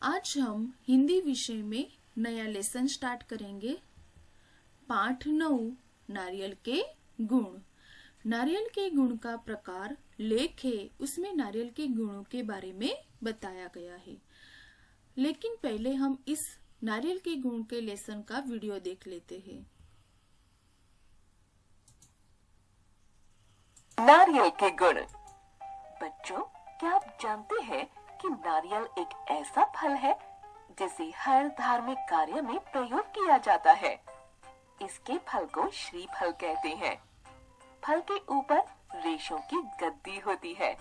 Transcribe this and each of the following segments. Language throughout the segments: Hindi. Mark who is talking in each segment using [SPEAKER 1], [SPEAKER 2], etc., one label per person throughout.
[SPEAKER 1] आज हम हिंदी विषय में नया लेसन स्टार्ट करेंगे। पाठ 9 नारियल के गुण। नारियल के गुण का प्रकार लेख है, उसमें नारियल के गुणों के बारे में बताया गया है। लेकिन पहले हम इस नारियल के गुण के लेसन का वीडियो देख लेते हैं।
[SPEAKER 2] नारियल के गुण। बच्चों, क्या आप जानते हैं कि नारियल एक ऐसा फल है जिसे हर धार्मिक कार्य में प्रयोग किया जाता है। इसके फल को श्रीफल कहते हैं। फल के ऊपर रेशों की गद्दी होती है।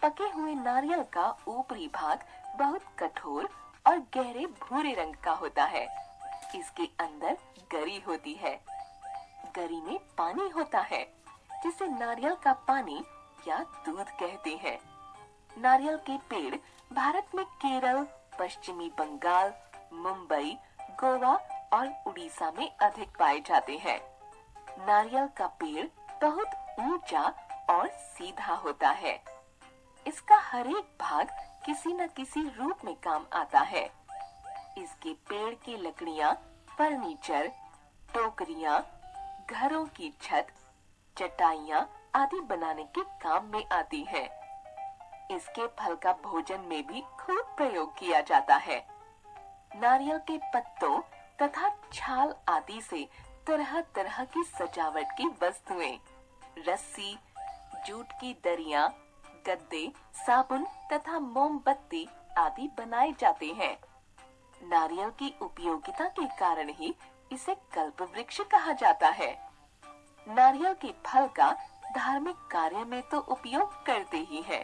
[SPEAKER 2] पके हुए नारियल का ऊपरी भाग बहुत कठोर और गहरे भूरे रंग का होता है। इसके अंदर गरी होती है। गरी में पानी होता है जिसे नारियल का पानी या दूध कहते हैं। नारियल के पेड़ भारत में केरल, पश्चिमी बंगाल, मुंबई, गोवा और उड़ीसा में अधिक पाए जाते हैं। नारियल का पेड़ बहुत ऊंचा और सीधा होता है। इसका हर एक भाग किसी न किसी रूप में काम आता है। इसके पेड़ की लकड़ियां फर्नीचर, टोकरियां, घरों की छत, चटाइयां आदि बनाने के काम में आती है। इसके फल का भोजन में भी खूब प्रयोग किया जाता है। नारियल के पत्तों तथा छाल आदि से तरह तरह की सजावट की वस्तुएं, रस्सी, जूट की दरियां, गद्दे, साबुन तथा मोमबत्ती आदि बनाए जाते हैं। नारियल की उपयोगिता के कारण ही इसे कल्प वृक्ष कहा जाता है। नारियल के फल का धार्मिक कार्य में तो उपयोग करते ही हैं।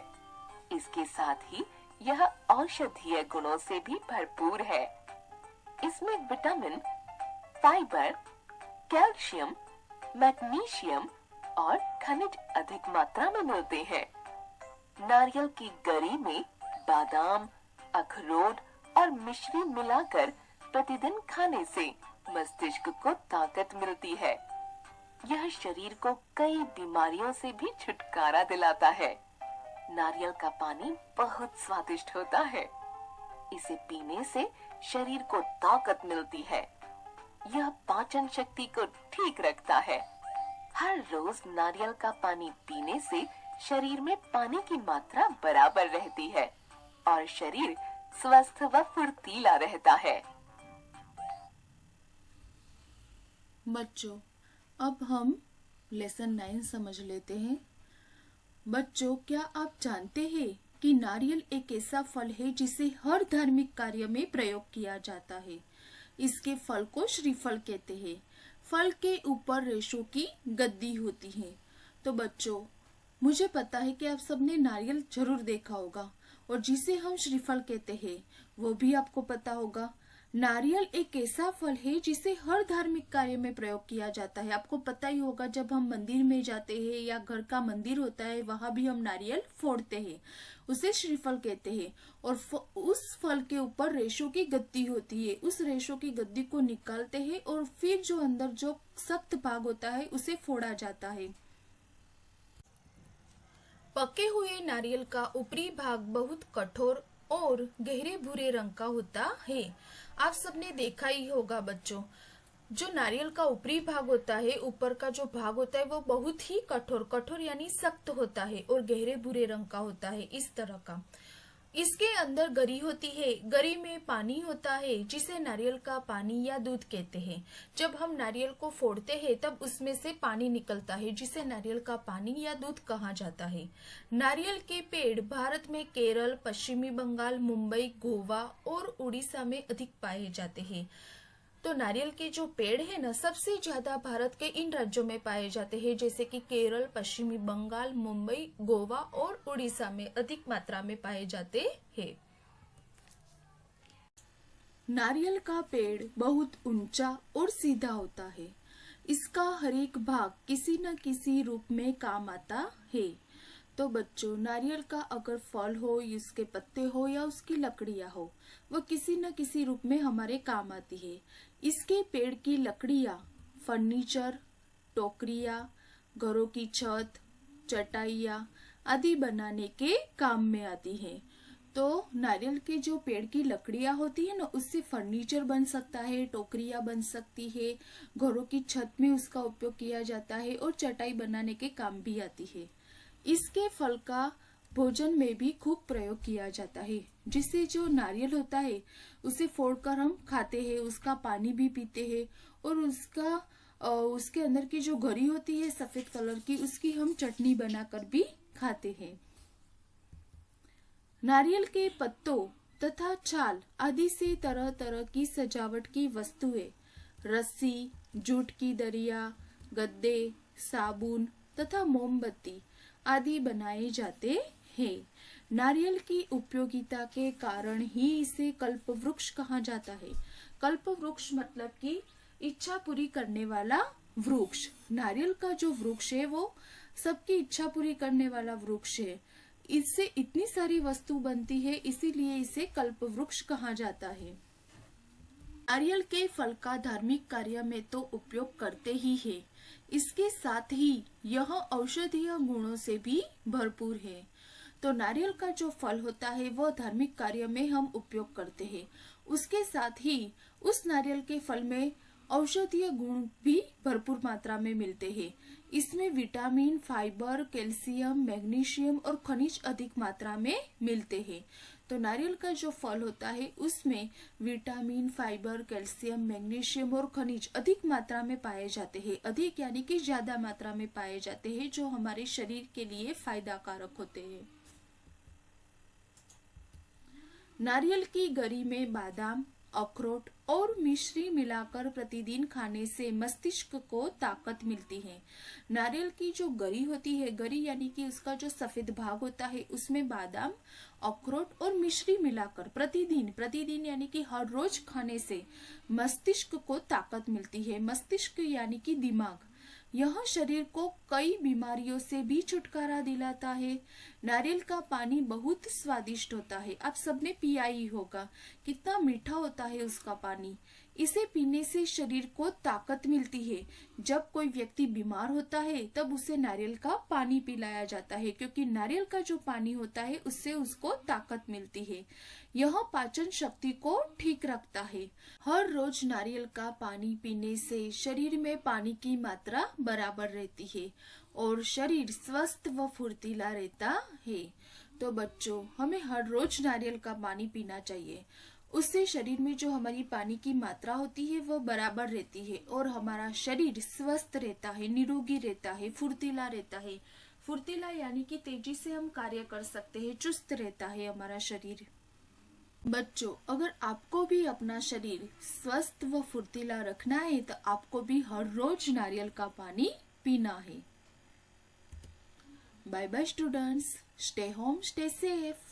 [SPEAKER 2] इसके साथ ही यह औषधीय गुणों से भी भरपूर है। इसमें विटामिन, फाइबर, कैल्शियम, मैग्नीशियम और खनिज अधिक मात्रा में मिलते हैं। नारियल की गरी में बादाम, अखरोट और मिश्री मिलाकर प्रतिदिन खाने से मस्तिष्क को ताकत मिलती है। यह शरीर को कई बीमारियों से भी छुटकारा दिलाता है। नारियल का पानी बहुत स्वादिष्ट होता है। इसे पीने से शरीर को ताकत मिलती है। यह पाचन शक्ति को ठीक रखता है। हर रोज नारियल का पानी पीने से शरीर में पानी की मात्रा बराबर रहती है और शरीर स्वस्थ व फुर्तीला रहता है।
[SPEAKER 1] बच्चों, अब हम लेसन 9 समझ लेते हैं। बच्चों, क्या आप जानते हैं कि नारियल एक ऐसा फल है जिसे हर धार्मिक कार्य में प्रयोग किया जाता है। इसके फल को श्रीफल कहते हैं। फल के ऊपर रेशों की गद्दी होती है। तो बच्चों, मुझे पता है कि आप सबने नारियल जरूर देखा होगा और जिसे हम श्रीफल कहते हैं वो भी आपको पता होगा। नारियल एक ऐसा फल है जिसे हर धार्मिक कार्य में प्रयोग किया जाता है। आपको पता ही होगा, जब हम मंदिर में जाते हैं या घर का मंदिर होता है वहां भी हम नारियल फोड़ते हैं, उसे श्रीफल कहते हैं। और उस फल के ऊपर रेशों की गद्दी होती है। उस रेशों की गद्दी को निकालते हैं और फिर जो अंदर जो सख्त भाग होता है उसे फोड़ा जाता है। पके हुए नारियल का ऊपरी भाग बहुत कठोर और गहरे भूरे रंग का होता है। आप सबने देखा ही होगा बच्चों, जो नारियल का ऊपरी भाग होता है, ऊपर का जो भाग होता है वो बहुत ही कठोर यानी सख्त होता है और गहरे भूरे रंग का होता है, इस तरह का। इसके अंदर गरी होती है। गरी में पानी होता है जिसे नारियल का पानी या दूध कहते हैं। जब हम नारियल को फोड़ते हैं तब उसमें से पानी निकलता है जिसे नारियल का पानी या दूध कहा जाता है। नारियल के पेड़ भारत में केरल, पश्चिमी बंगाल, मुंबई, गोवा और उड़ीसा में अधिक पाए जाते हैं। तो नारियल के जो पेड़ है ना, सबसे ज्यादा भारत के इन राज्यों में पाए जाते हैं, जैसे कि केरल, पश्चिमी बंगाल, मुंबई, गोवा और उड़ीसा में अधिक मात्रा में पाए जाते हैं। नारियल का पेड़ बहुत ऊंचा और सीधा होता है। इसका हर एक भाग किसी न किसी रूप में काम आता है। तो बच्चों, नारियल का अगर फल हो, उसके पत्ते हो या उसकी लकड़ियां हो, वो किसी न किसी रूप में हमारे काम आती है। इसके पेड़ की लकड़ियां फर्नीचर, टोकरियां, घरों की छत, चटाइयां आदि बनाने के काम में आती है। तो नारियल के जो पेड़ की लकड़ियां होती है ना, उससे फर्नीचर बन सकता है, टोकरियां बन सकती है, घरों की छत में उसका उपयोग किया जाता है और चटाई बनाने के काम भी आती है। इसके फल का भोजन में भी खूब प्रयोग किया जाता है। जिससे जो नारियल होता है उसे फोड़कर हम खाते हैं, उसका पानी भी पीते हैं और उसके अंदर की जो गरी होती है सफेद कलर की, उसकी हम चटनी बनाकर भी खाते हैं। नारियल के पत्तों तथा छाल आदि से तरह तरह की सजावट की वस्तुएं, रस्सी, जूट की दरिया, गद्दे, साबुन तथा मोमबत्ती आदि बनाए जाते हैं। नारियल की उपयोगिता के कारण ही इसे कल्प वृक्ष कहा जाता है। कल्प वृक्ष मतलब कि इच्छा पूरी करने वाला वृक्ष। नारियल का जो वृक्ष है वो सबकी इच्छा पूरी करने वाला वृक्ष है। इससे इतनी सारी वस्तु बनती है, इसीलिए इसे कल्प वृक्ष कहा जाता है। नारियल के फल का धार्मिक कार्य में तो उपयोग करते ही है, इसके साथ ही यह औषधीय गुणों से भी भरपूर है। तो नारियल का जो फल होता है वह धार्मिक कार्य में हम उपयोग करते हैं। उसके साथ ही उस नारियल के फल में औषधीय गुण भी भरपूर मात्रा में मिलते हैं। इसमें विटामिन, फाइबर, कैल्शियम, मैग्नीशियम और खनिज अधिक मात्रा में मिलते हैं। तो नारियल का जो फल होता है उसमें विटामिन, फाइबर, कैल्शियम, मैग्नीशियम और खनिज अधिक मात्रा में पाए जाते हैं। अधिक यानी कि ज्यादा मात्रा में पाए जाते हैं, जो हमारे शरीर के लिए फायदा कारक होते हैं। नारियल की गरी में बादाम, अखरोट और मिश्री मिलाकर प्रतिदिन खाने से मस्तिष्क को ताकत मिलती है। नारियल की जो गरी होती है, गरी यानी कि उसका जो सफेद भाग होता है, उसमें बादाम, अखरोट और मिश्री मिलाकर प्रतिदिन यानी कि हर रोज खाने से मस्तिष्क को ताकत मिलती है। मस्तिष्क यानी कि दिमाग, यह शरीर को कई बीमारियों से भी छुटकारा दिलाता है। नारियल का पानी बहुत स्वादिष्ट होता है, आप सबने पिया ही होगा, कितना मीठा होता है उसका पानी। इसे पीने से शरीर को ताकत मिलती है। जब कोई व्यक्ति बीमार होता है तब उसे नारियल का पानी पिलाया जाता है, क्योंकि नारियल का जो पानी होता है उससे उसको ताकत मिलती है। यह पाचन शक्ति को ठीक रखता है। हर रोज नारियल का पानी पीने से शरीर में पानी की मात्रा बराबर रहती है और शरीर स्वस्थ व फुर्तीला रहता है। तो बच्चों, हमें हर रोज नारियल का पानी पीना चाहिए। उससे शरीर में जो हमारी पानी की मात्रा होती है वह बराबर रहती है और हमारा शरीर स्वस्थ रहता है, निरोगी रहता है, फुर्तीला रहता है। फुर्तीला यानी कि तेजी से हम कार्य कर सकते हैं, चुस्त रहता है हमारा शरीर। बच्चों, अगर आपको भी अपना शरीर स्वस्थ व फुर्तीला रखना है तो आपको भी हर रोज नारियल का पानी पीना है। Bye bye students, stay home, stay safe.